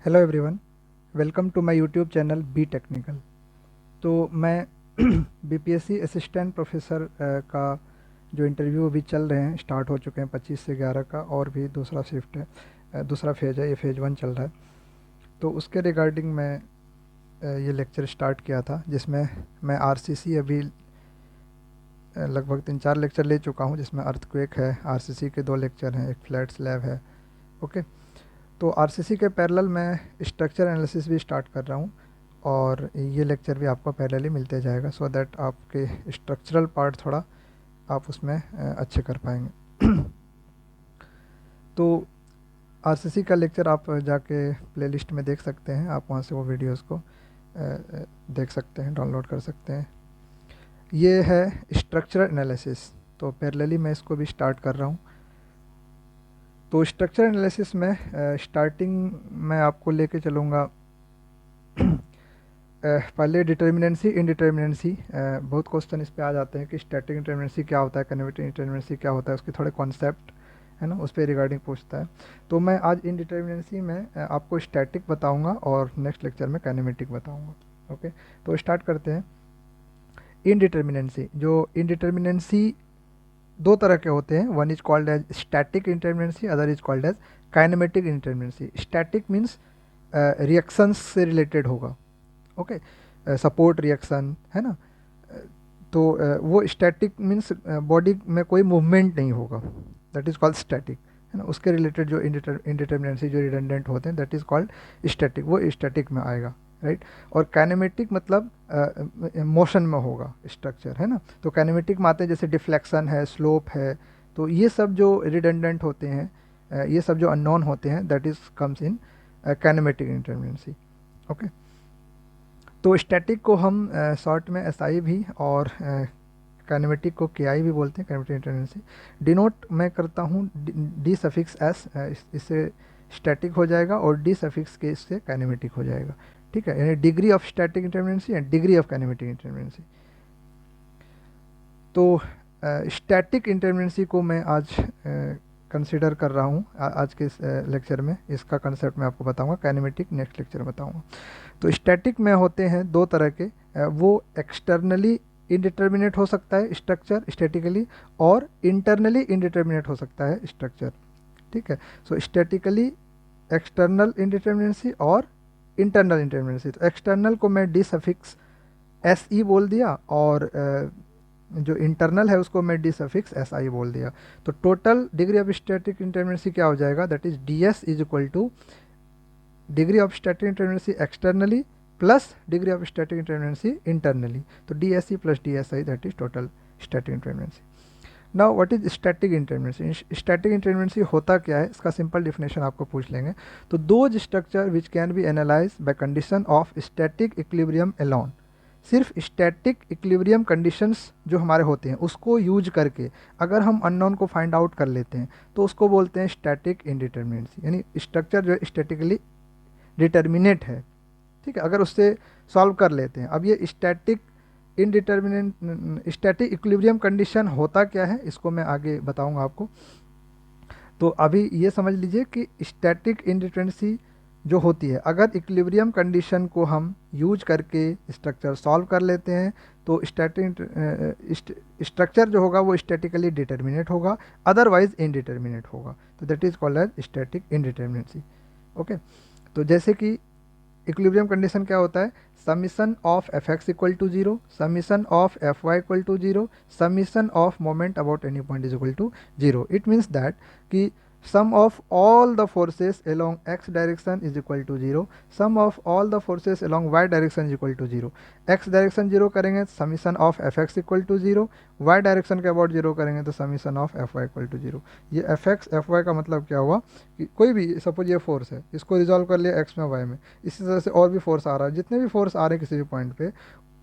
Hello everyone, welcome to my YouTube channel B Technical. तो मैं BPSC assistant professor का जो इंटरव्यू अभी चल रहे हैं, स्टार्ट हो चुके हैं 25 से 11 का, और भी दूसरा शिफ्ट है, दूसरा फेज़ है, ये फेज़ 1 चल रहा है। तो उसके रिगार्डिंग मैं ये लेक्चर स्टार्ट किया था, जिसमें मैं आरसीसी अभी लगभग 3-4 लेक्चर ले चुका हूँ, जिसमें अर्थक्वेक है, आरसीसी के 2 लेक्चर हैं, एक फ्लैट स्लैब है। ओके, तो आरसीसी के पैरेलल मैं स्ट्रक्चर एनालिसिस भी स्टार्ट कर रहा हूँ, और ये लेक्चर भी आपको पैरेलली मिलते जाएगा, सो दैट आपके स्ट्रक्चरल पार्ट थोड़ा आप उसमें अच्छे कर पाएंगे। तो आरसीसी का लेक्चर आप जाके प्लेलिस्ट में देख सकते हैं, आप वहाँ से वो वीडियोस को देख सकते हैं, डाउनलोड कर सकते हैं। ये है स्ट्रक्चरल एनालिसिस, तो पैरेलली मैं इसको भी स्टार्ट कर रहा हूँ। तो स्ट्रक्चर एनालिसिस में स्टार्टिंग मैं आपको लेके चलूँगा पहले डिटर्मिनेंसी इनडिटर्मिनेंसी। बहुत क्वेश्चन इस पे आ जाते हैं कि स्टैटिक डिटर्मिनेंसी क्या होता है, काइनेमेटिक डिटर्मिनेंसी क्या होता है, उसके थोड़े कॉन्सेप्ट है ना, उस पर रिगार्डिंग पूछता है। तो मैं आज इनडिटर्मिनेंसी में आपको स्टैटिक बताऊंगा, और नेक्स्ट लेक्चर में काइनेमेटिक बताऊंगा। ओके, तो स्टार्ट करते हैं। इनडिटर्मिनेंसी, जो इनडिटर्मिनेंसी दो तरह के होते हैं, one is called as static indeterminacy, other is called as kinematic indeterminacy. Static means reactions से रिलेटेड होगा। ओके, सपोर्ट रिएक्शन है ना, तो वो स्टैटिक मीन्स बॉडी में कोई मूवमेंट नहीं होगा, दैट इज़ कॉल्ड स्टैटिक, है ना। उसके रिलेटेड जो इंडिटर्मिनेंसी जो रिडंडेंट होते हैं, दैट इज़ कॉल्ड स्टैटिक, वो स्टैटिक में आएगा, राइट। और काइनेमेटिक मतलब मोशन में होगा स्ट्रक्चर, है ना। तो काइनेमेटिक में आते हैं जैसे डिफ्लेक्शन है, स्लोप है, तो ये सब जो रिडंडेंट होते हैं, ये सब जो अननोन होते हैं, that is comes in kinematic indeterminacy. Okay, तो स्टैटिक को हम शॉर्ट में एसआई भी, और काइनेमेटिक को केआई भी बोलते हैं, काइनेमेटिक इंटरमिनेंसी। डिनोट मैं करता हूँ डी सफिक्स एस, इससे स्टैटिक हो जाएगा, और डी सफिक्स के इससे काइनेमेटिक हो जाएगा, ठीक है। यानी degree of static indeterminacy and degree of kinematic indeterminacy. तो स्टैटिक इंटरमिनेंसी को मैं आज कंसिडर कर रहा हूँ आज के लेक्चर में। इसका कंसेप्ट मैं आपको बताऊंगा, काइनेमेटिक नेक्स्ट लेक्चर में बताऊंगा। तो स्टैटिक में होते हैं दो तरह के, वो एक्सटर्नली इनडिटर्मिनेट हो सकता है स्ट्रक्चर स्टैटिकली, और इंटरनली इनडिटर्मिनेट हो सकता है स्ट्रक्चर, ठीक है। सो स्टैटिकली एक्सटर्नल इनडिटर्मिनेंसी और इंटरनल इंटरमिनेंसी। तो एक्सटर्नल को मैं डी सफिक्स एस ई बोल दिया, और जो इंटरनल है उसको मैं डी सफिक्स एस आई बोल दिया। तो total degree of static indeterminacy क्या हो जाएगा, that is D S is equal to degree of static indeterminacy externally plus degree of static indeterminacy internally. तो D S C plus D S I, that is total static indeterminacy. Now what is static indeterminacy? Static indeterminacy होता क्या है, इसका simple definition आपको पूछ लेंगे। तो those structure which can be analyse by condition of static equilibrium alone. सिर्फ static equilibrium conditions जो हमारे होते हैं उसको यूज करके अगर हम अननोन को फाइंड आउट कर लेते हैं, तो उसको बोलते हैं स्टैटिक इंडिटर्मिनेंसी। यानी स्ट्रक्चर जो है स्टैटिकली डिटर्मिनेट है, ठीक है, अगर उससे सॉल्व कर लेते हैं। अब ये static indeterminate static equilibrium condition होता क्या है, इसको मैं आगे बताऊंगा आपको। तो अभी ये समझ लीजिए कि स्टैटिक इंडिटर्मिनेंसी जो होती है, अगर इक्विलिब्रियम कंडीशन को हम यूज करके स्ट्रक्चर सॉल्व कर लेते हैं, तो स्टैटिक स्ट्रक्चर जो होगा वो स्टैटिकली डिटर्मिनेट होगा, अदरवाइज इनडिटर्मिनेट होगा। तो that is called as static indeterminacy. Okay, तो जैसे कि इक्विलिब्रियम कंडीशन क्या होता है, summation of F X equal to zero, summation of F Y equal to zero, summation of moment about any point is equal to zero. It means that कि sum of all the forces along x direction is equal to 0, sum of all the forces along y direction is equal to 0। x direction zero करेंगे summation of F X equal to zero, Y direction के about zero करेंगे तो summation of F Y equal to zero. ये F X F Y का मतलब क्या हुआ कि कोई भी सपोज ये फोर्स है, इसको रिजॉल्व कर लिया एक्स में वाई में, इसी तरह से और भी फोर्स आ रहा है, जितने भी फोर्स आ रहे हैं किसी भी पॉइंट पे,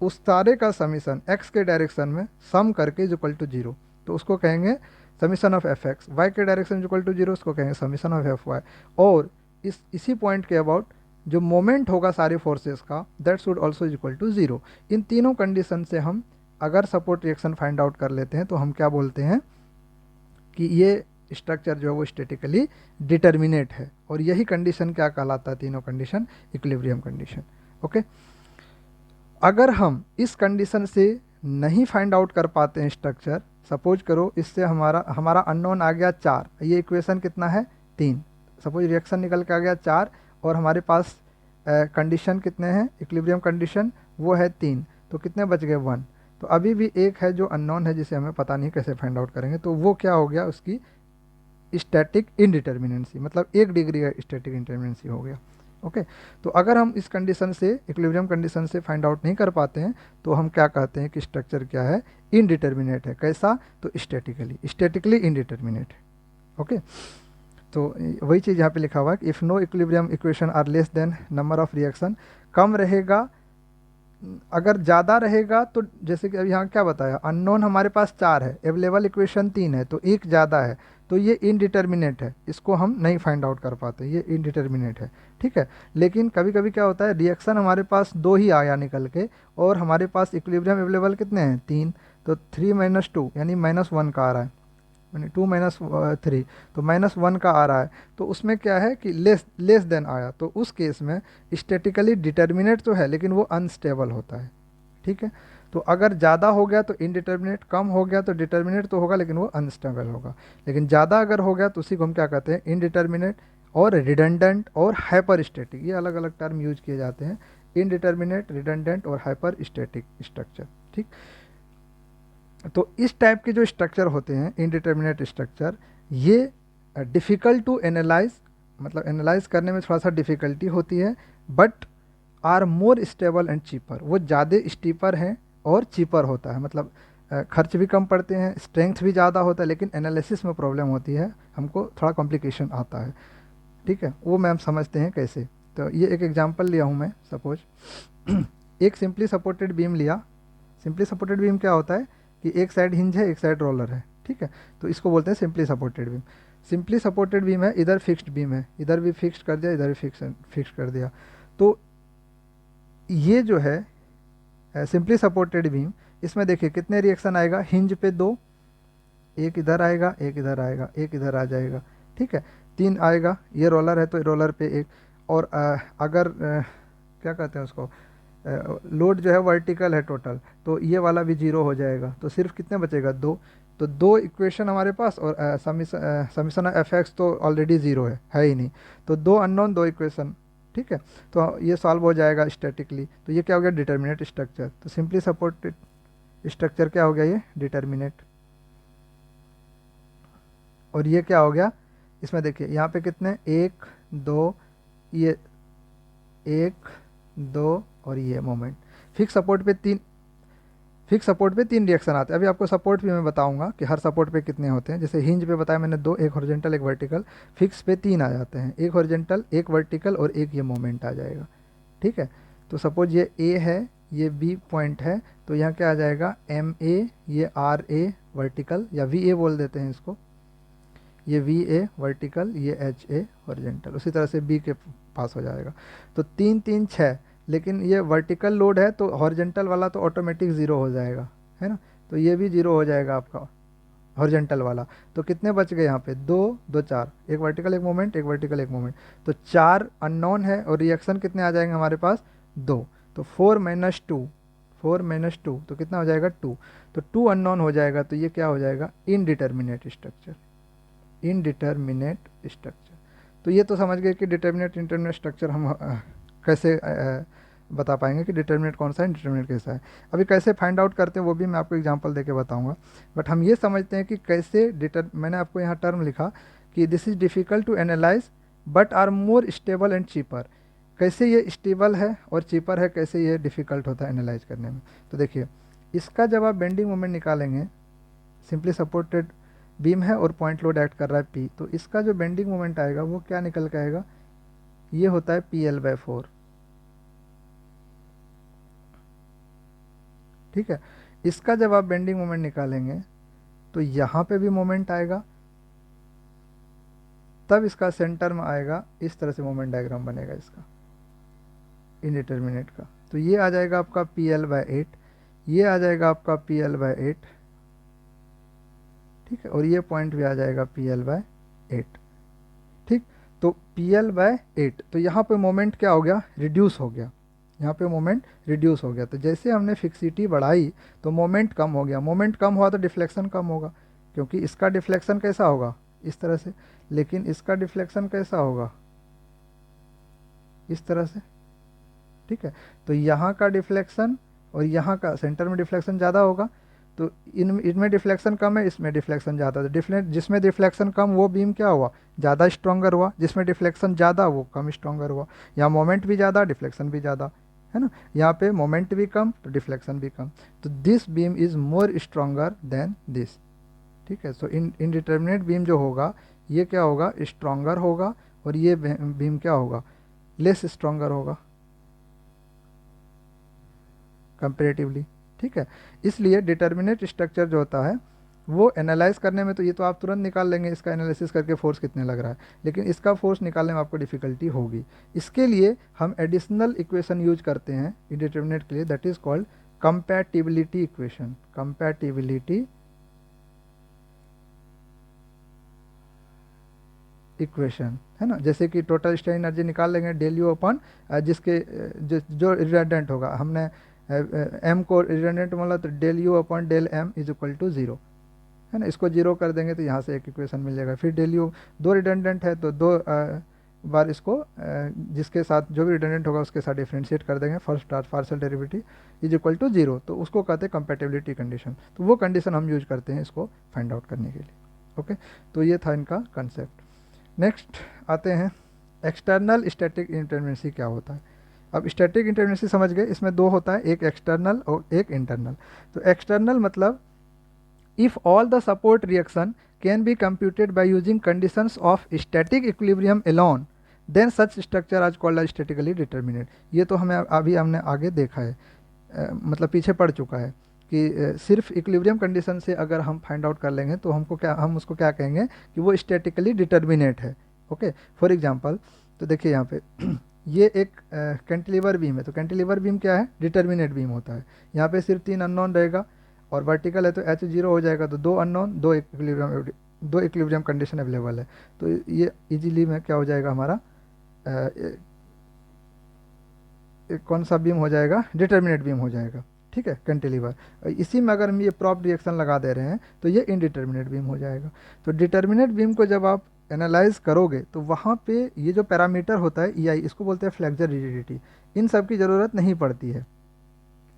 उस सारे का समीशन एक्स के डायरेक्शन में सम करके इज इक्वल टू जीरो, तो उसको कहेंगे summation of F X. Y के डायरेक्शन इक्वल टू जीरो, उसको कहेंगे समीशन ऑफ एफ वाई। और इसी पॉइंट के अबाउट जो मोमेंट होगा सारी फोर्सेस का, that should also is equal to zero. इन तीनों कंडीशन से हम अगर सपोर्ट रिएक्शन फाइंड आउट कर लेते हैं, तो हम क्या बोलते हैं कि ये स्ट्रक्चर जो है वो स्टैटिकली डिटर्मिनेट है। और यही कंडीशन क्या कहलाता है, तीनों कंडीशन इक्विलिब्रियम कंडीशन। ओके, अगर हम इस कंडीशन से नहीं फाइंड आउट कर पाते हैं स्ट्रक्चर, सपोज करो इससे हमारा अननोन आ गया 4, ये इक्वेशन कितना है 3, सपोज रिएक्शन निकल के आ गया 4 और हमारे पास कंडीशन कितने हैं इक्विलिब्रियम कंडीशन, वो है 3, तो कितने बच गए 1। तो अभी भी एक है जो अननोन है जिसे हमें पता नहीं कैसे फाइंड आउट करेंगे, तो वो क्या हो गया, उसकी स्टैटिक इनडिटर्मिनेंसी, मतलब 1 डिग्री का स्टैटिक इंडिटर्मिनेंसी हो गया। ओके, तो अगर हम इस कंडीशन से इक्विलिब्रियम कंडीशन से फाइंड आउट नहीं कर पाते हैं तो हम क्या कहते हैं कि स्ट्रक्चर क्या है, इनडिटर्मिनेट है। कैसा, तो स्टैटिकली इनडिटर्मिनेट है। ओके, तो वही चीज़ यहाँ पे लिखा हुआ है कि if no equilibrium equation are less than number of reaction, कम रहेगा, अगर ज़्यादा रहेगा तो जैसे कि अभी यहाँ क्या बताया, अननोन हमारे पास 4 है, अवेलेबल इक्वेशन 3 है, तो एक ज़्यादा है, तो ये इनडिटर्मिनेट है, इसको हम नहीं फाइंड आउट कर पाते, ये इनडिटर्मिनेट है। ठीक है, लेकिन कभी कभी क्या होता है, रिएक्शन हमारे पास 2 ही आया निकल के और हमारे पास इक्विलिब्रियम अवेलेबल कितने हैं 3, तो 3 - 2 यानी -1 का आ रहा है, यानी 2 - 3 तो -1 का आ रहा है, तो उसमें क्या है कि लेस देन आया, तो उस केस में स्टैटिकली डिटर्मिनेट तो है लेकिन वो अनस्टेबल होता है। ठीक है, तो अगर ज़्यादा हो गया तो इनडिटर्मिनेट, कम हो गया तो डिटर्मिनेट तो होगा लेकिन वो अनस्टेबल होगा। लेकिन ज़्यादा अगर हो गया तो उसी को हम क्या कहते हैं, इनडिटर्मिनेट और रिडंडेंट और हाइपर स्टैटिक, ये अलग अलग टर्म यूज किए जाते हैं, इनडिटर्मिनेट, रिडंडेंट और हाइपर स्टैटिक स्ट्रक्चर। ठीक, तो इस टाइप के जो स्ट्रक्चर होते हैं इनडिटर्मिनेट स्ट्रक्चर, ये डिफ़िकल्ट टू एनालाइज, मतलब एनालाइज करने में थोड़ा सा डिफ़िकल्टी होती है, but are more stable and cheaper, वो ज़्यादा स्टीपर हैं और चीपर होता है, मतलब खर्च भी कम पड़ते हैं, स्ट्रेंथ भी ज़्यादा होता है, लेकिन एनालिसिस में प्रॉब्लम होती है, हमको थोड़ा कॉम्प्लिकेशन आता है। ठीक है, वो मैम समझते हैं कैसे। तो ये एक एग्जांपल लिया हूँ मैं, सपोज एक सिंपली सपोर्टेड बीम लिया। सिंपली सपोर्टेड बीम क्या होता है कि एक साइड हिंज है, एक साइड रोलर है। ठीक है, तो इसको बोलते हैं simply supported beam. Simply supported beam है, इधर फिक्स्ड बीम है, इधर भी फिक्स्ड कर दिया, इधर भी फिक्स कर दिया। तो ये जो है सिंपली सपोर्टेड बीम, इसमें देखिए कितने रिएक्शन आएगा, हिंज पे 2, एक इधर आएगा, एक इधर आएगा, एक इधर आ जाएगा। ठीक है, 3 आएगा, ये रोलर है तो रोलर पे एक, और अगर क्या कहते हैं उसको, लोड जो है वर्टिकल है टोटल, तो ये वाला भी 0 हो जाएगा, तो सिर्फ कितने बचेगा 2। तो 2 इक्वेशन हमारे पास, और समीशन एफ एक्स तो ऑलरेडी 0 है ही नहीं, तो 2 अननोन 2 इक्वेशन। ठीक है, तो ये सॉल्व हो जाएगा स्टैटिकली, तो ये क्या हो गया, डिटर्मिनेट स्ट्रक्चर। तो सिंपली सपोर्टेड स्ट्रक्चर क्या हो गया, ये डिटर्मिनेट। और ये क्या हो गया, इसमें देखिए यहाँ पे कितने, 1 2, ये 1 2 और ये मोमेंट। फिक्स सपोर्ट पे 3 रिएक्शन आते हैं। अभी आपको सपोर्ट भी मैं बताऊंगा कि हर सपोर्ट पे कितने होते हैं। जैसे हिंज पे बताया मैंने 2, एक हॉरिजॉन्टल एक वर्टिकल, फिक्स पे 3 आ जाते हैं, एक हॉरिजॉन्टल एक वर्टिकल और एक ये मोमेंट आ जाएगा। ठीक है, तो सपोज ये ए है, ये बी पॉइंट है, तो यहाँ क्या आ जाएगा, एम ए, ये आर ए वर्टिकल या वी ए बोल देते हैं इसको, ये वी ए वर्टिकल, ये एच ए हॉरिजॉन्टल, उसी तरह से बी के पास हो जाएगा। तो 3 3 6, लेकिन ये वर्टिकल लोड है तो हॉरिजॉन्टल वाला तो ऑटोमेटिक 0 हो जाएगा, है ना, तो ये भी 0 हो जाएगा आपका हॉरिजॉन्टल वाला। तो कितने बच गए यहाँ पे, 2 2 4, एक वर्टिकल एक मोमेंट, एक वर्टिकल एक मोमेंट, तो 4 अननोन है और रिएक्शन कितने आ जाएंगे हमारे पास, 2। तो 4 - 2, 4 - 2 तो कितना हो जाएगा 2, तो 2 अननोन हो जाएगा, तो ये क्या हो जाएगा, इनडिटर्मिनेट स्ट्रक्चर, इनडिटर्मिनेट स्ट्रक्चर। तो ये तो समझ गए कि डिटर्मिनेट इंटरमिनेट स्ट्रक्चर हम कैसे बता पाएंगे कि डिटर्मिनेट कौन सा है, डिटर्मिनेट कैसा है। अभी कैसे फाइंड आउट करते हैं वो भी मैं आपको एग्जांपल देके बताऊंगा, बट हम ये समझते हैं कि कैसे मैंने आपको यहाँ टर्म लिखा कि this is difficult to analyse but are more stable and cheaper. कैसे ये स्टेबल है और चीपर है, कैसे ये डिफ़िकल्ट होता है एनालाइज करने में। तो देखिए, इसका जब आप बेंडिंग मोमेंट निकालेंगे, सिंपली सपोर्टेड बीम है और पॉइंट लोड एक्ट कर रहा है पी, तो इसका जो बेंडिंग मोमेंट आएगा वो क्या निकल के आएगा, ये होता है PL/4। ठीक है, इसका जब आप बेंडिंग मोमेंट निकालेंगे तो यहाँ पे भी मोमेंट आएगा, तब इसका सेंटर में आएगा, इस तरह से मोमेंट डायग्राम बनेगा इसका इनडिटर्मिनेट का। तो ये आ जाएगा आपका PL/8, ये आ जाएगा आपका PL/8, ठीक है, और ये पॉइंट भी आ जाएगा PL/8। ठीक, तो PL/8, तो यहाँ पे मोमेंट क्या हो गया, रिड्यूस हो गया, यहाँ पे मोमेंट रिड्यूस हो गया। तो जैसे हमने फिक्सिटी बढ़ाई तो मोमेंट कम हो गया, मोमेंट कम हुआ तो डिफ्लेक्शन कम होगा, क्योंकि इसका डिफ्लेक्शन कैसा होगा, इस तरह से, लेकिन इसका डिफ्लेक्शन कैसा होगा, इस तरह से। ठीक है, तो यहाँ का डिफ्लेक्शन और यहाँ का सेंटर में डिफ्लेक्शन ज़्यादा होगा, तो इनमें डिफ्लेक्शन कम है, इसमें डिफ्लेक्शन ज़्यादा, तो जिसमें डिफ्लेक्शन कम वो बीम क्या हुआ, ज़्यादा स्ट्रॉन्गर हुआ, जिसमें डिफ्लेक्शन ज़्यादा वो कम स्ट्रॉन्गर हुआ। यहाँ मोमेंट भी ज़्यादा, डिफ्लेक्शन भी ज़्यादा, है ना, यहाँ पे मोमेंट भी कम तो डिफ्लेक्शन भी कम, तो this beam is more stronger than this. ठीक है, सो इनडिटर्मिनेट बीम जो होगा ये क्या होगा, स्ट्रॉन्गर होगा, और ये बीम क्या होगा, लेस स्ट्रॉन्गर होगा कंपेरेटिवली। ठीक है, इसलिए डिटर्मिनेट स्ट्रक्चर जो होता है वो एनालाइज करने में, तो ये तो आप तुरंत निकाल लेंगे इसका एनालिसिस करके फोर्स कितने लग रहा है, लेकिन इसका फोर्स निकालने में आपको डिफिकल्टी होगी। इसके लिए हम एडिशनल इक्वेशन यूज करते हैं इंडिटर्मिनेट के लिए, that is called compatibility equation. Compatibility equation, है ना, जैसे कि टोटल स्ट्रेन एनर्जी निकाल लेंगे डेल यू अपॉन जिसके जो रिडंडेंट होगा, हमने एम को रिडंडेंट बोला तो del U upon del M is equal to zero, है ना, इसको जीरो कर देंगे तो यहाँ से एक इक्वेशन मिल जाएगा। फिर डेल यू दो रिडंडेंट है तो दो बार इसको जिसके साथ जो भी रिडंडेंट होगा उसके साथ डिफ्रेंशिएट कर देंगे, first partial derivative is equal to zero, तो उसको कहते हैं कंपैटिबिलिटी कंडीशन। तो वो कंडीशन हम यूज करते हैं इसको फाइंड आउट करने के लिए। ओके, तो ये था इनका कंसेप्ट। नेक्स्ट आते हैं एक्सटर्नल स्टैटिक इंटरवेंसी क्या होता है। अब स्टैटिक इंटरवेंसी समझ गए, इसमें दो होता है, एक एक्सटर्नल और एक इंटरनल। तो एक्सटर्नल मतलब if all the support reaction can be computed by using conditions of static equilibrium alone then such structure are called statically determinate. ये तो हमें अभी हमने आगे देखा है, मतलब पीछे पड़ चुका है कि सिर्फ इक्विलिब्रियम कंडीशन से अगर हम फाइंड आउट कर लेंगे तो हम उसको क्या कहेंगे कि वो स्टैटिकली डिटर्मिनेट है। ओके, फॉर एग्जांपल, तो देखिए यहाँ पे ये एक कैंटिलीवर बीम है, तो कैंटिलीवर बीम क्या है, डिटर्मिनेट बीम होता है। यहाँ पे सिर्फ 3 अननोन रहेगा और वर्टिकल है तो H 0 हो जाएगा, तो 2 अननोन, दो इक्विलिब्रियम कंडीशन अवेलेबल है, तो ये इजीली में क्या हो जाएगा हमारा कौन सा बीम हो जाएगा, डिटर्मिनेट बीम हो जाएगा। ठीक है, कैंटिलीवर। इसी में अगर हम ये प्रॉप रिएक्शन लगा दे रहे हैं तो ये इनडिटर्मिनेट बीम हो जाएगा। तो डिटर्मिनेट बीम को जब आप एनालाइज करोगे तो वहाँ पे ये जो पैरामीटर होता है EI, इसको बोलते हैं फ्लेक्सर रिजिडिटी, इन सब की ज़रूरत नहीं पड़ती है।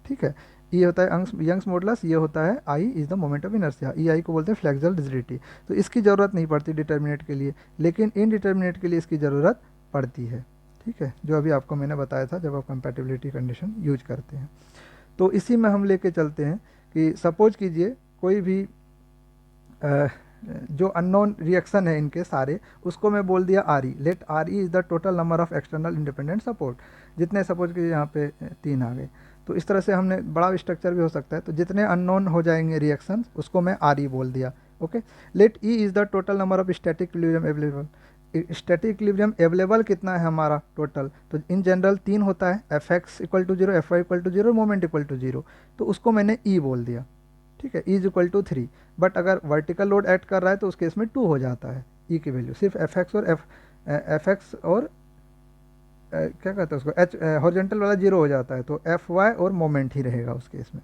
ठीक है, ये होता है यंग्स मॉडुलस, ये होता है I is the moment of inertia, EI को बोलते हैं फ्लेक्सर रिजिडिटी। तो इसकी ज़रूरत नहीं पड़ती डिटर्मिनेट के लिए, लेकिन इनडिटर्मिनेट के लिए इसकी ज़रूरत पड़ती है। ठीक है, जो अभी आपको मैंने बताया था जब आप कंपैटिबिलिटी कंडीशन यूज करते हैं। तो इसी में हम लेके चलते हैं कि सपोज कीजिए कोई भी जो अननोन रिएक्शन है इनके सारे, उसको मैं बोल दिया RE, let RE is the total number of external independent support, जितने सपोज कीजिए यहाँ पे 3 आ गए। तो इस तरह से हमने बड़ा स्ट्रक्चर भी हो सकता है, तो जितने अननोन हो जाएंगे रिएक्शन उसको मैं RE बोल दिया। Okay, let E is the total number of static equilibrium available. Static equilibrium available कितना है हमारा टोटल, तो इन जनरल 3 होता है, Fx equal to 0, Fy equal to 0, moment equal to 0, तो उसको मैंने E बोल दिया। ठीक है, E is equal to 3, but अगर वर्टिकल लोड ऐड कर रहा है तो उस केस में 2 हो जाता है E की वैल्यू, सिर्फ Fx और क्या कहते हैं उसको H हॉरिजॉन्टल वाला 0 हो जाता है, तो Fy और मोमेंट ही रहेगा उस केस में।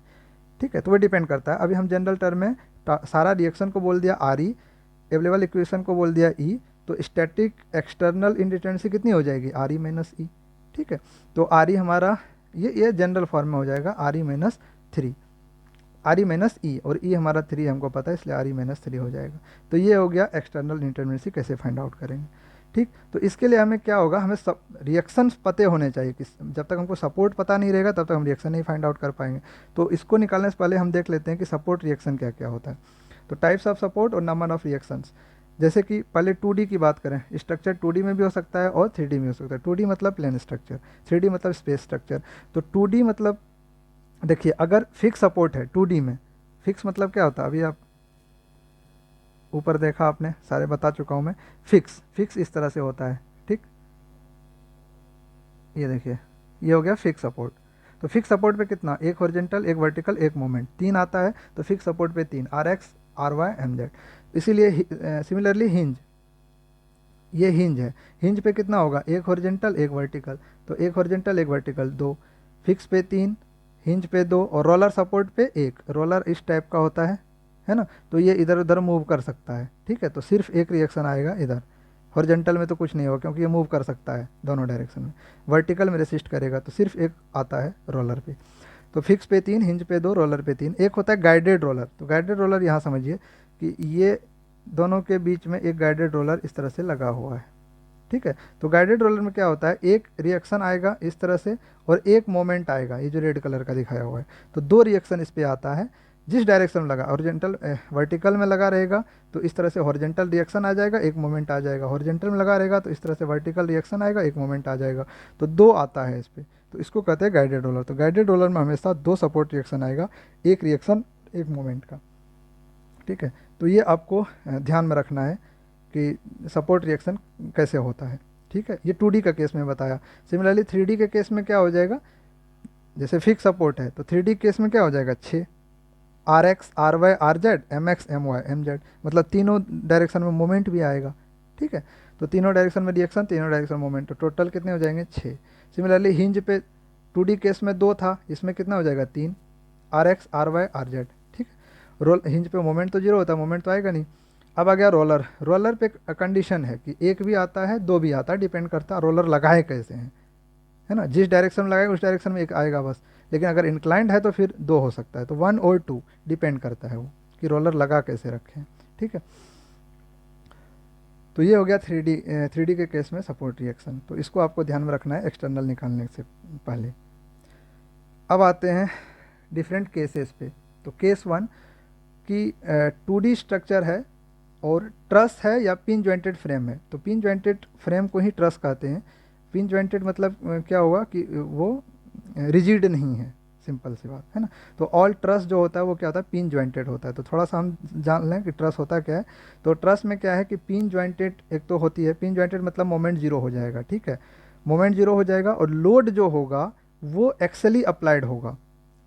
ठीक है, तो वो डिपेंड करता है। अभी हम जनरल टर्म में सारा रिएक्शन को बोल दिया RE, अवेलेबल इक्वेशन को बोल दिया E, तो स्टैटिक एक्सटर्नल इंडिटेंसी कितनी हो जाएगी, RE माइनस E। ठीक है, तो RE हमारा ये जनरल फॉर्म में हो जाएगा RE minus 3, RE minus E, और E हमारा 3 हमको पता है इसलिए RE माइनस 3 हो जाएगा। तो ये हो गया एक्सटर्नल इंडिटेंसी कैसे फाइंड आउट करेंगे। ठीक, तो इसके लिए हमें क्या होगा, हमें सब रिएक्शंस पते होने चाहिए कि जब तक हमको सपोर्ट पता नहीं रहेगा तब तक हम रिएक्शन नहीं फाइंड आउट कर पाएंगे। तो इसको निकालने से पहले हम देख लेते हैं कि सपोर्ट रिएक्शन क्या क्या होता है। तो टाइप्स ऑफ सपोर्ट और नंबर ऑफ रिएक्शंस, जैसे कि पहले 2D की बात करें, स्ट्रक्चर 2D में भी हो सकता है और 3D में हो सकता है। 2D मतलब प्लेन स्ट्रक्चर, 3D मतलब स्पेस स्ट्रक्चर। तो 2D मतलब देखिए अगर फिक्स सपोर्ट है 2D में, फिक्स मतलब क्या होता है, अभी आप ऊपर देखा आपने, सारे बता चुका हूँ मैं। फिक्स इस तरह से होता है। ठीक, ये देखिए ये हो गया फिक्स सपोर्ट। तो फिक्स सपोर्ट पे कितना, एक हॉरिजॉन्टल, एक वर्टिकल, एक मोमेंट, 3 आता है, तो फिक्स सपोर्ट पे 3, Rx R Y M Z. इसीलिए सिमिलरली हिंज, ये हिंज है, हिंज पे कितना होगा, एक हॉरिजेंटल एक वर्टिकल, तो एक हॉरिजेंटल एक वर्टिकल दो, फिक्स पे तीन, हिंज पे दो, और रोलर सपोर्ट पे एक। रोलर इस टाइप का होता है ना, तो ये इधर उधर मूव कर सकता है, ठीक है। तो सिर्फ एक रिएक्शन आएगा इधर, हॉरिजेंटल में तो कुछ नहीं होगा क्योंकि ये मूव कर सकता है दोनों डायरेक्शन में, वर्टिकल में रेसिस्ट करेगा, तो सिर्फ एक आता है रोलर पे। तो फिक्स पे तीन, हिंज पे दो, रोलर पे तीन। एक होता है गाइडेड रोलर, तो गाइडेड रोलर यहाँ समझिए कि ये दोनों के बीच में एक गाइडेड रोलर इस तरह से लगा हुआ है, ठीक है। तो गाइडेड रोलर में क्या होता है, एक रिएक्शन आएगा इस तरह से और एक मोमेंट आएगा, ये जो रेड कलर का दिखाया हुआ है, तो दो रिएक्शन इस पे आता है। जिस डायरेक्शन में लगा, हॉरिजेंटल वर्टिकल में लगा रहेगा तो इस तरह से हॉरिजेंटल रिएक्शन आ जाएगा, एक मोमेंट आ जाएगा, हॉरिजेंटल में लगा रहेगा तो इस तरह से वर्टिकल रिएक्शन आएगा, एक मोमेंट आ जाएगा, तो दो आता है इस पर, तो इसको कहते हैं गाइडेड रोलर। तो गाइडेड रोलर में हमेशा दो सपोर्ट रिएक्शन आएगा, एक रिएक्शन एक मोमेंट का, ठीक है। तो ये आपको ध्यान में रखना है कि सपोर्ट रिएक्शन कैसे होता है, ठीक है। ये 2D का केस में बताया। सिमिलरली 3D के केस में क्या हो जाएगा, जैसे फिक्स सपोर्ट है तो 3D केस में क्या हो जाएगा, 6 R X R Y R Z, M X M Y M Z, मतलब तीनों डायरेक्शन में मोमेंट भी आएगा, ठीक है। तो तीनों डायरेक्शन में रिएक्शन, तीनों डायरेक्शन मोमेंट, तो टोटल कितने हो जाएंगे, 6। सिमिलरली हिंज पे 2D केस में 2 था, इसमें कितना हो जाएगा, 3 R X R Y R Z, ठीक है। रोल हिंज पे मोमेंट तो जीरो होता है, मोमेंट तो आएगा नहीं। अब आ गया रोलर। रोलर पे कंडीशन है कि एक भी आता है दो भी आता है, डिपेंड करता है रोलर लगाए कैसे हैं, है ना। जिस डायरेक्शन में लगाएगा उस डायरेक्शन में एक आएगा बस, लेकिन अगर इंक्लाइंड है तो फिर दो हो सकता है, तो 1 और 2 डिपेंड करता है वो कि रोलर लगा कैसे रखें, ठीक है। तो ये हो गया 3D के केस में सपोर्ट रिएक्शन, तो इसको आपको ध्यान में रखना है एक्सटर्नल निकालने से पहले। अब आते हैं डिफरेंट केसेस पे। तो केस 1 कि 2D स्ट्रक्चर है और ट्रस है या पिन जॉइंटेड फ्रेम है, तो पिन जॉइंटेड फ्रेम को ही ट्रस कहते हैं। पिन जॉइंटेड मतलब क्या होगा कि वो रिजिड नहीं है, सिंपल सी बात है ना। तो ऑल ट्रस जो होता है वो क्या होता है, पिन जॉइंटेड होता है। तो थोड़ा सा हम जान लें कि ट्रस होता क्या है। तो ट्रस में क्या है कि पिन जॉइंटेड एक तो होती है, पिन जॉइंटेड मतलब मोमेंट जीरो हो जाएगा, ठीक है। मोमेंट जीरो हो जाएगा और लोड जो होगा वो एक्सली अप्लाइड होगा।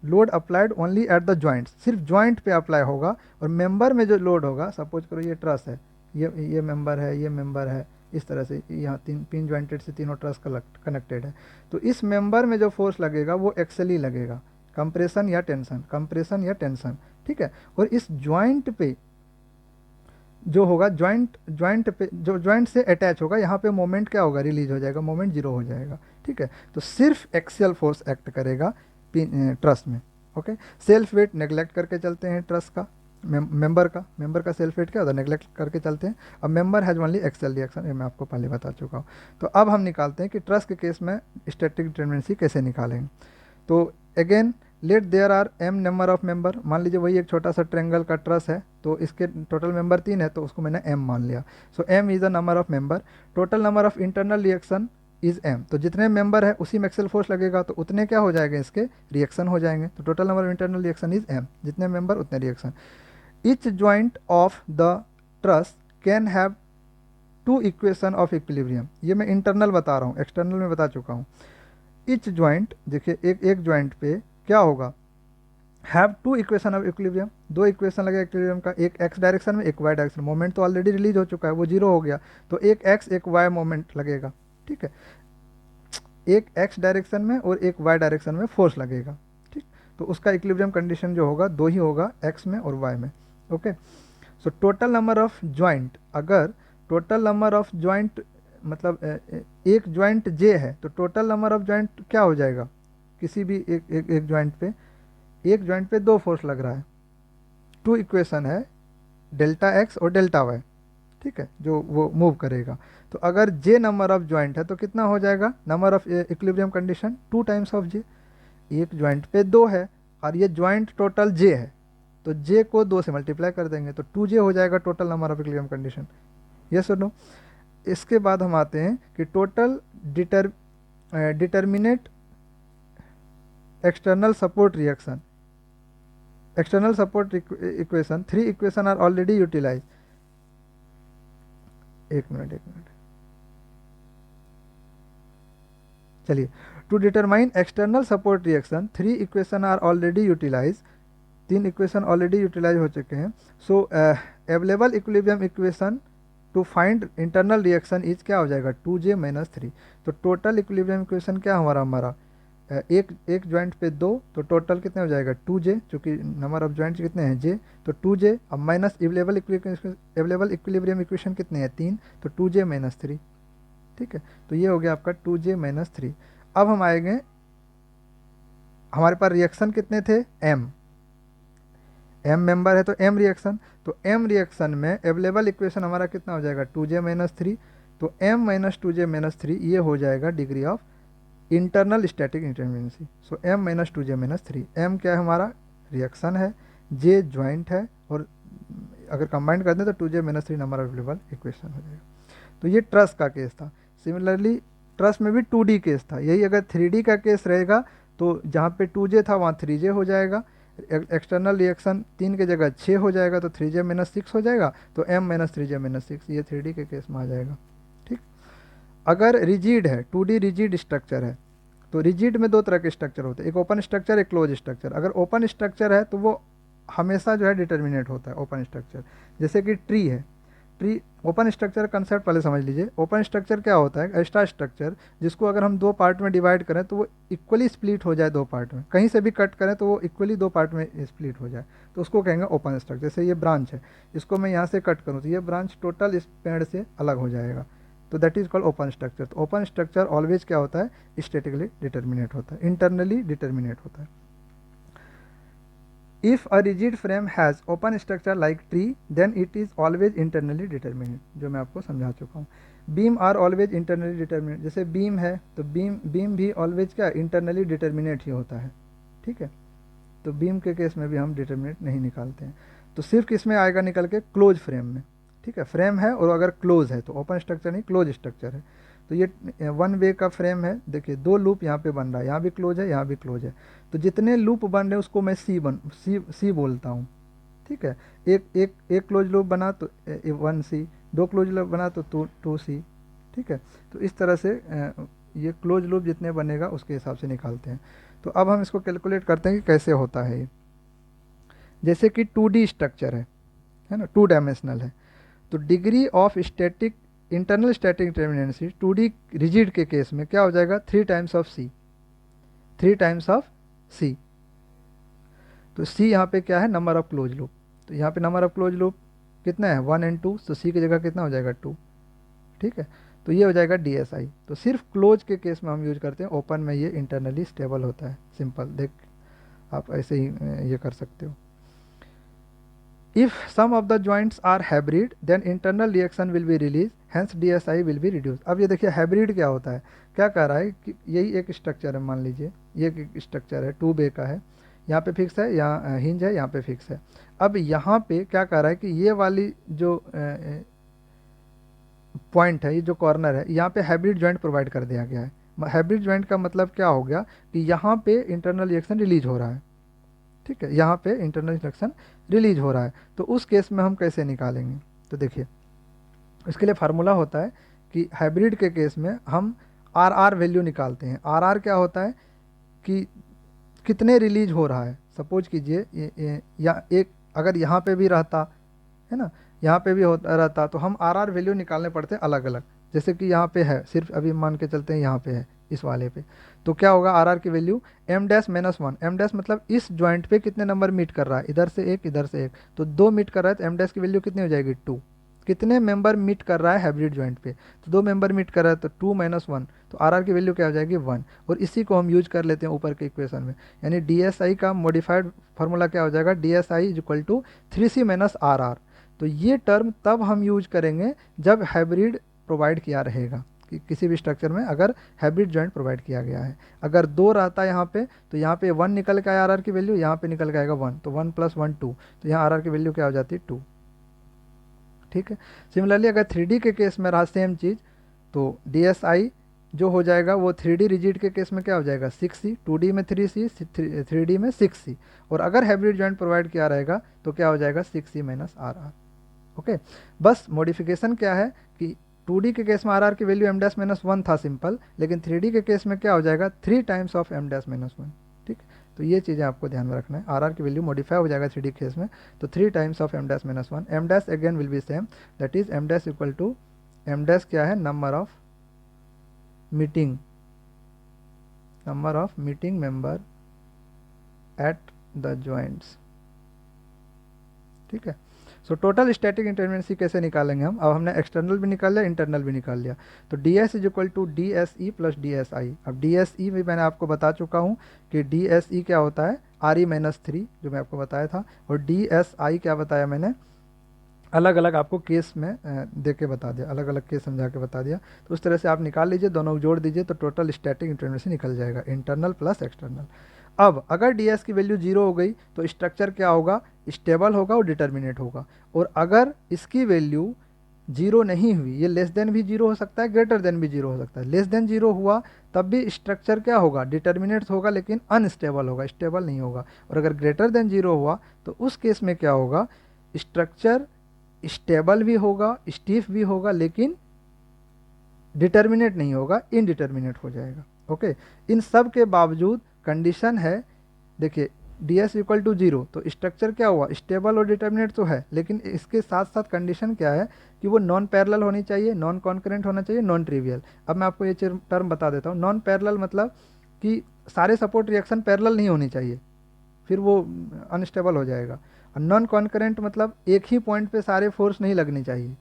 Load applied only eight the joints, सिर्फ जॉइंट पे अप्लाई होगा। और मेंबर में जो लोड होगा, सपोज करो ये ट्रस है, ये मेंबर है, ये मेंबर है, इस तरह से यहाँ तीन पिन जॉइंटेड से तीनों ट्रस कनेक्टेड है। तो इस मेंबर में जो फोर्स लगेगा वो एक्सली लगेगा, कंप्रेशन या टेंशन, कंप्रेशन या टेंशन, ठीक है। और इस जॉइंट पे जो होगा, जॉइंट पे जो जॉइंट से अटैच होगा, यहाँ पे मोमेंट क्या होगा, रिलीज हो जाएगा, मोमेंट जीरो हो जाएगा, ठीक है। तो सिर्फ एक्सियल फोर्स एक्ट करेगा ट्रस में, ओके। सेल्फ वेट नेग्लेक्ट करके चलते हैं ट्रस का, मेंबर का सेल्फ वेट क्या होता है, नेग्लेक्ट करके चलते हैं। अब member has only axial reaction, ये मैं आपको पहले बता चुका हूँ। तो अब हम निकालते हैं कि ट्रस के केस में स्टैटिक डिटरमिनेंसी कैसे निकालेंगे। तो again let there are M number of member, मान लीजिए वही एक छोटा सा ट्रेंगल का ट्रस है, तो इसके टोटल मेंबर 3 है, तो उसको मैंने एम मान लिया। So M is the number of member, total number of internal reaction is M, तो जितने मेंबर है उसी में एक्सेल फोर्स लगेगा, तो उतने क्या हो जाएंगे, इसके रिएक्शन हो जाएंगे। तो total number of internal reaction is M, जितने मेंबर उतने reaction. Each joint of the truss can have 2 equation of equilibrium, ये मैं इंटरनल बता रहा हूँ, एक्सटर्नल में बता चुका हूँ। ईच ज्वाइंट, देखिए एक ज्वाइंट पे क्या होगा, have 2 equation of equilibrium, 2 equation लगेगा इक्विलिब्रियम का, एक एक्स डायरेक्शन में एक वाई डायरेक्शन। मोमेंट तो ऑलरेडी रिलीज हो चुका है, वो जीरो हो गया, तो एक एक्स एक वाई मोमेंट लगेगा, ठीक है। एक एक्स डायरेक्शन में और एक वाई डायरेक्शन में फोर्स लगेगा, ठीक। तो उसका इक्विलिब्रियम कंडीशन जो होगा दो ही होगा, एक्स में और वाई में, okay. So total number of joint, अगर टोटल नंबर ऑफ ज्वाइंट मतलब एक ज्वाइंट जे है, तो टोटल नंबर ऑफ ज्वाइंट क्या हो जाएगा, किसी भी एक ज्वाइंट पे, एक ज्वाइंट पे 2 फोर्स लग रहा है, 2 इक्वेशन है, डेल्टा एक्स और डेल्टा वाई, ठीक है, जो वो मूव करेगा। तो अगर जे नंबर ऑफ ज्वाइंट है तो कितना हो जाएगा, number of equilibrium condition 2 times of J. एक ज्वाइंट पे 2 है और ये ज्वाइंट टोटल जे है, तो जे को 2 से मल्टीप्लाई कर देंगे तो 2j हो जाएगा total number of equilibrium condition, yes और नो। इसके बाद हम आते हैं कि टोटल determinate external support reaction, external support equation, 3 equation are already utilise. एक मिनट, चलिए। To determine external support reaction 3 equation are already utilise, तीन इक्वेशन ऑलरेडी यूटिलाइज हो चुके हैं। So available equilibrium equation to find internal reaction is क्या हो जाएगा 2j minus 3। तो टोटल इक्विलिब्रियम इक्वेशन क्या हमारा एक एक ज्वाइंट पे दो, तो टोटल कितने हो जाएगा 2j, चूँकि नंबर ऑफ ज्वाइंट्स कितने हैं j, तो 2j। अब माइनस अवेलेबल इक्विलिब्रियम इक्वेशन कितने हैं 3, तो 2j माइनस 3। ठीक है, तो ये हो गया आपका 2j माइनस 3। अब हम आएंगे, हमारे पास रिएक्शन कितने थे m मेंबर है तो m रिएक्शन, तो m रिएक्शन में अवेलेबल इक्वेशन हमारा कितना हो जाएगा 2j माइनस 3। तो m माइनस 2j माइनस 3 ये हो जाएगा degree of internal static indeterminacy. So m minus 2j minus 3, m क्या है हमारा रिएक्शन है, j ज्वाइंट है, और अगर कंबाइन कर दें तो 2j minus 3 number available equation हो जाएगा। तो ये ट्रस का केस था। सिमिलरली ट्रस में भी 2D केस था, यही अगर 3D का केस रहेगा तो जहाँ पे 2j था वहाँ 3j हो जाएगा, एक्सटर्नल रिएक्शन 3 की जगह 6 हो जाएगा, तो 3j माइनस 6 हो जाएगा, तो m माइनस 3j माइनस 6 ये 3D के केस में आ जाएगा। ठीक, अगर रिजिड है 2D रिजिड स्ट्रक्चर है, तो रिजिड में दो तरह के स्ट्रक्चर होते हैं, एक ओपन स्ट्रक्चर, एक क्लोज स्ट्रक्चर। अगर ओपन स्ट्रक्चर है तो वो हमेशा जो है डिटर्मिनेट होता है ओपन स्ट्रक्चर। जैसे कि ट्री है, ट्री ओपन स्ट्रक्चर कंसेप्ट पहले समझ लीजिए। ओपन स्ट्रक्चर क्या होता है, ऐसा स्ट्रक्चर जिसको अगर हम दो पार्ट में डिवाइड करें तो वो इक्वली स्प्लिट हो जाए दो पार्ट में, कहीं से भी कट करें तो वो इक्वली दो पार्ट में स्प्लिट हो जाए, तो उसको कहेंगे ओपन स्ट्रक्चर। जैसे ये ब्रांच है, इसको मैं यहाँ से कट करूँ तो ये ब्रांच टोटल इस पेड़ से अलग हो जाएगा, तो that is called open structure. तो ओपन स्ट्रक्चर ऑलवेज क्या होता है स्टैटिकली डिटर्मिनेट होता है, इंटरनली डिटर्मिनेट होता है। If a rigid frame has open structure like tree, then it is always internally determinate, जो मैं आपको समझा चुका हूँ। Beam are always internally determinate, जैसे बीम है तो बीम भी ऑलवेज क्या इंटरनली डिटर्मिनेट ही होता है। ठीक है, तो बीम के केस में भी हम डिटर्मिनेट नहीं निकालते हैं, तो सिर्फ किस में आएगा निकल के क्लोज फ्रेम में। ठीक है, फ्रेम है और अगर क्लोज है तो ओपन स्ट्रक्चर नहीं क्लोज स्ट्रक्चर है। तो ये वन वे का फ्रेम है, देखिए दो लूप यहाँ पे बन रहा है, यहाँ भी क्लोज है यहाँ भी क्लोज है, तो जितने लूप बन रहे हैं उसको मैं सी बोलता हूँ। ठीक है, एक क्लोज लूप बना तो 1c, दो क्लोज लूप बना तो 2c। ठीक है, तो इस तरह से ये क्लोज लूप जितने बनेगा उसके हिसाब से निकालते हैं। तो अब हम इसको कैलकुलेट करते हैं कि कैसे होता है ये। जैसे कि 2D स्ट्रक्चर है ना, 2 डायमेंशनल है, तो degree of static internal static determinacy 2D rigid के केस में क्या हो जाएगा 3 times of c, 3 times of c। तो c यहाँ पे क्या है नंबर ऑफ क्लोज लूप, तो यहाँ पे नंबर ऑफ क्लोज लूप कितना है 1 and 2, तो c की जगह कितना हो जाएगा 2। ठीक है, तो ये हो जाएगा DSI। तो सिर्फ क्लोज के केस में हम यूज करते हैं, ओपन में ये इंटरनली स्टेबल होता है। सिंपल देख आप ऐसे ही ये कर सकते हो। If some of the joints are hybrid, then internal reaction will be released, hence DSI will be reduced। अब ये देखिए हाइब्रिड क्या होता है, क्या कह रहा है कि यही एक स्ट्रक्चर है, मान लीजिए ये एक स्ट्रक्चर है 2 बे का है, यहाँ पे फिक्स है, यहाँ हिंज है, यहाँ पे फिक्स है। अब यहाँ पे क्या कह रहा है कि ये वाली जो पॉइंट है, ये जो कॉर्नर है, यहाँ पे हाइब्रिड जॉइंट प्रोवाइड कर दिया गया है। हाइब्रिड जॉइंट का मतलब क्या हो गया कि यहाँ पे इंटरनल रिएक्शन रिलीज हो रहा है। ठीक है, यहाँ पे इंटरनल रिएक्शन रिलीज हो रहा है, तो उस केस में हम कैसे निकालेंगे, तो देखिए इसके लिए फार्मूला होता है कि हाइब्रिड के केस में हम आर वैल्यू निकालते हैं। आर क्या होता है कि कितने रिलीज हो रहा है। सपोज कीजिए या एक अगर यहाँ पे भी रहता है ना, यहाँ पे भी होता रहता, तो हम आर वैल्यू निकालने पड़ते हैं अलग अलग। जैसे कि यहाँ पे है, सिर्फ अभी मान के चलते हैं यहाँ पे है इस वाले पे, तो क्या होगा आर की value m dash minus 1। m dash मतलब इस ज्वाइंट पे कितने नंबर मीट कर रहा है, इधर से एक इधर से एक, तो 2 मीट कर रहा है, तो m डैश की वैल्यू कितनी हो जाएगी 2। कितने मेंबर मीट कर रहा है हाइब्रिड ज्वाइंट पे, तो 2 मेंबर मीट कर रहा है, तो 2 माइनस 1, तो आर की वैल्यू क्या हो जाएगी 1। और इसी को हम यूज कर लेते हैं ऊपर के इक्वेशन में, यानी DSI का मॉडिफाइड फार्मूला क्या हो जाएगा DSI is equal to 3c minus R. तो ये टर्म तब हम यूज करेंगे जब हाइब्रिड प्रोवाइड किया रहेगा, कि किसी भी स्ट्रक्चर में अगर हाइब्रिड जॉइंट प्रोवाइड किया गया है। अगर 2 रहता है यहाँ पे, तो यहाँ पे 1 निकल के आया आर की वैल्यू, यहाँ पे निकल के आएगा 1, तो 1 + 1 2, तो यहाँ आर की वैल्यू क्या हो जाती है 2। ठीक है, सिमिलरली अगर 3D के केस में रहा सेम चीज़, तो DSI जो हो जाएगा वो 3D रिजिड के केस में क्या हो जाएगा 6c, 2D में 3c, 3D में 6c, और अगर हाइब्रिड जॉइंट प्रोवाइड किया रहेगा तो क्या हो जाएगा 6c माइनस आर। ओके, बस मॉडिफिकेशन क्या है कि 2D के केस में आर की वैल्यू m डैश माइनस 1 था सिंपल, लेकिन 3D के केस में क्या हो जाएगा 3 times of m dash minus 1। ठीक, तो ये चीज़ें आपको ध्यान में रखना है। आर आर की वैल्यू मॉडिफाई हो जाएगा 3D केस में, तो 3 times of M dash minus one, M dash again will be same, that is M dash equal to, M dash क्या है, number of meeting member at the joints. ठीक है। So total static इंटरमिटेंसी कैसे निकालेंगे हम, अब हमने एक्सटर्नल भी निकाल लिया, इंटरनल भी निकाल लिया, तो D S is equal to D S E plus D S I. अब डी एस ई भी मैंने आपको बता चुका हूँ कि डी एस ई क्या होता है, आर ई माइनस थ्री, जो मैं आपको बताया था, और डी एस आई क्या बताया मैंने, अलग अलग आपको केस में दे के बता दिया, अलग अलग केस समझा के बता दिया। तो उस तरह से आप निकाल लीजिए, दोनों को जोड़ दीजिए, तो टोटल स्टैटिक इंटरमिटेंसी निकल जाएगा, इंटरनल प्लस एक्सटर्नल। अब अगर ds की वैल्यू जीरो हो गई तो स्ट्रक्चर क्या होगा, स्टेबल होगा और डिटर्मिनेट होगा। और अगर इसकी वैल्यू जीरो नहीं हुई, ये लेस देन भी जीरो हो सकता है, ग्रेटर देन भी जीरो हो सकता है, लेस देन जीरो हुआ तब भी स्ट्रक्चर क्या होगा, डिटर्मिनेट होगा, लेकिन अनस्टेबल होगा, स्टेबल नहीं होगा। और अगर ग्रेटर देन जीरो हुआ तो उस केस में क्या होगा, स्ट्रक्चर स्टेबल भी होगा, स्टीफ भी होगा, लेकिन डिटर्मिनेट नहीं होगा, इनडिटर्मिनेट हो जाएगा। ओके, इन सब के बावजूद कंडीशन है, देखिए D S equal to zero, तो स्ट्रक्चर क्या हुआ, स्टेबल और डिटर्मिनेट तो है, लेकिन इसके साथ साथ कंडीशन क्या है कि वो नॉन पैरेलल होनी चाहिए, नॉन कॉन्करेंट होना चाहिए, नॉन ट्रिवियल। अब मैं आपको ये टर्म बता देता हूँ। नॉन पैरेलल मतलब कि सारे सपोर्ट रिएक्शन पैरेलल नहीं होनी चाहिए, फिर वो अनस्टेबल हो जाएगा। और नॉन कॉन्करेंट मतलब एक ही पॉइंट पे सारे फोर्स नहीं लगनी चाहिए।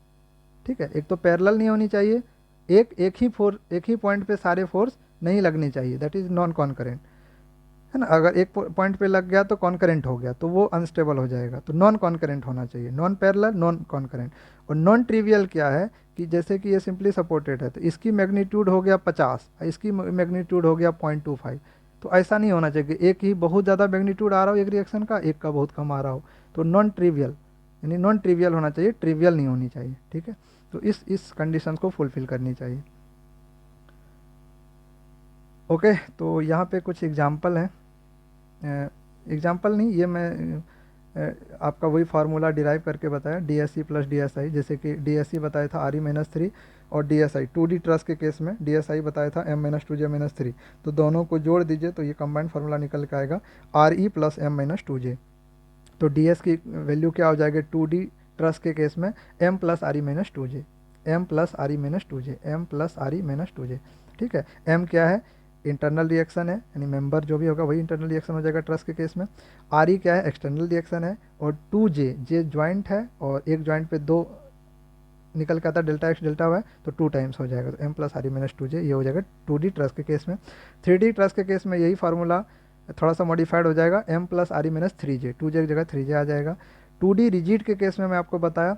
ठीक है, एक तो पैरेलल नहीं होनी चाहिए, एक ही पॉइंट पे सारे फोर्स नहीं लगनी चाहिए, दैट इज नॉन कॉन्करेंट, है ना। अगर एक पॉइंट पे लग गया तो कॉन्करेंट हो गया, तो वो अनस्टेबल हो जाएगा। तो नॉन कॉन्करेंट होना चाहिए, नॉन पैरेलल, नॉन कॉन्करेंट। और नॉन ट्रिवियल क्या है कि जैसे कि ये सिंपली सपोर्टेड है, तो इसकी मैग्नीट्यूड हो गया 50, इसकी मैग्नीट्यूड हो गया 0.25, तो ऐसा नहीं होना चाहिए कि एक ही बहुत ज़्यादा मैग्नीट्यूड आ रहा हो एक रिएक्शन का, एक का बहुत कम आ रहा हो। तो नॉन ट्रिवियल, यानी नॉन ट्रिवियल होना चाहिए, ट्रिवियल नहीं होनी चाहिए। ठीक है, तो इस कंडीशन को फुलफिल करनी चाहिए। ओके, तो यहाँ पे कुछ एग्जाम्पल हैं, एग्जाम्पल नहीं, ये मैं आपका वही फार्मूला डिराइव करके बताया, D S C plus D S I. जैसे कि डी एस सी बताया था आर ई माइनस थ्री, और D S I 2D truss के केस में डी एस आई बताया था M minus two J minus three. तो दोनों को जोड़ दीजिए तो ये कंबाइंड फार्मूला निकल के आएगा R E plus M minus two J. तो डी एस की वैल्यू क्या हो जाएगी 2D ट्रस के केस में, M plus R E minus two J, M plus R E minus two J, M plus R E minus two J. ठीक है, M क्या है, इंटरनल रिएक्शन है, यानी मेंबर जो भी होगा वही इंटरनल रिएक्शन हो जाएगा ट्रस के केस में। आर ई क्या है, एक्सटर्नल रिएक्शन है, और टू जे, जे ज्वाइंट है, और एक ज्वाइंट पे दो निकल के आता है, डेल्टा एक्स डेल्टा वाई, तो 2 टाइम्स हो जाएगा। तो M plus R E minus two J, ये हो जाएगा 2D ट्रस के केस में। 3D ट्रस के केस में यही फार्मूला थोड़ा सा मॉडिफाइड हो जाएगा, M plus R E minus three J, two J की जगह थ्री जे आ जाएगा। 2D रिजिड के केस में मैं आपको बताया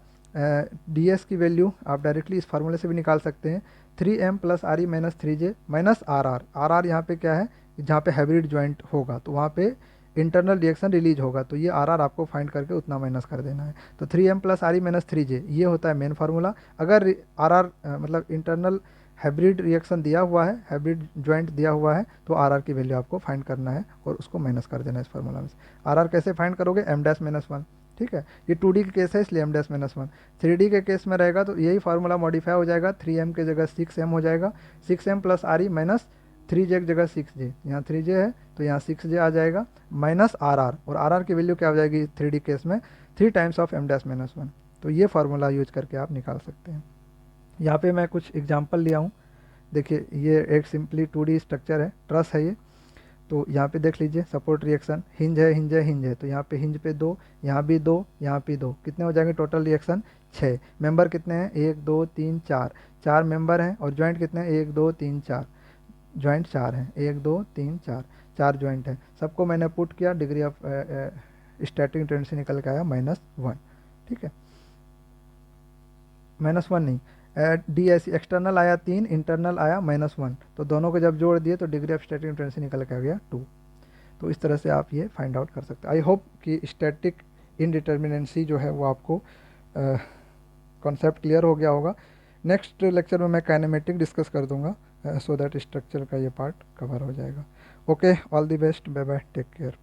डी एस की वैल्यू आप डायरेक्टली इस फार्मूले से भी निकाल सकते हैं, 3m plus R E minus three J minus R R. R R यहाँ पे क्या है, जहाँ पे हाइब्रिड ज्वाइंट होगा तो वहाँ पे इंटरनल रिएक्शन रिलीज होगा, तो ये आर आर आपको फाइंड करके उतना माइनस कर देना है। तो 3m plus R E minus three J, ये होता है मेन फार्मूला। अगर आर आर मतलब इंटरनल हाइब्रिड रिएक्शन दिया हुआ है, हाइब्रिड ज्वाइंट दिया हुआ है, तो आर आर की वैल्यू आपको फाइंड करना है और उसको माइनस कर देना है इस फार्मूला में से। आर आर कैसे फाइंड करोगे, एम डैश माइनस वन। ठीक है, ये 2D के केस है इसलिए M dash minus one. 3D के केस में रहेगा तो यही फार्मूला मॉडिफाई हो जाएगा, 3m की जगह 6m हो जाएगा, 6m plus R E minus three J की जगह 6j, यहाँ 3j है तो यहाँ 6j आ जाएगा, माइनस आर आर, और आर आर की वैल्यू क्या हो जाएगी 3D केस में 3 times of M dash minus one. तो ये फार्मूला यूज करके आप निकाल सकते हैं। यहाँ पे मैं कुछ एग्जाम्पल लिया हूँ, देखिए ये एक सिंपली 2D स्ट्रक्चर है, ट्रस है ये। तो यहाँ पे देख लीजिए सपोर्ट रिएक्शन, हिंज है हिंज है हिंज है, तो यहाँ पे हिंज पे दो, यहाँ भी दो, यहाँ पे दो, कितने हो जाएंगे टोटल रिएक्शन 6। मेंबर कितने हैं 1 2 3 4, 4 मेंबर हैं, और ज्वाइंट कितने हैं 1 2 3 4, ज्वाइंट 4 हैं, 1 2 3 4, 4 ज्वाइंट हैं। सबको मैंने पुट किया, डिग्री ऑफ स्टैटिक इंटेंसिटी निकल के आया -1। ठीक है, -1 नहीं, डी एस एक्सटर्नल आया 3, इंटरनल आया -1, तो दोनों को जब जोड़ दिए तो डिग्री ऑफ स्टैटिक इंटेंसिटी निकल के आ गया 2। तो इस तरह से आप ये फाइंड आउट कर सकते हैं। आई होप कि स्टैटिक इनडिटर्मिनेंसी जो है वो आपको कॉन्सेप्ट क्लियर हो गया होगा। नेक्स्ट लेक्चर में मैं काइनेमेटिक डिस्कस कर दूंगा, सो दैट स्ट्रक्चर का ये पार्ट कवर हो जाएगा। Okay, all the best, bye bye, take care.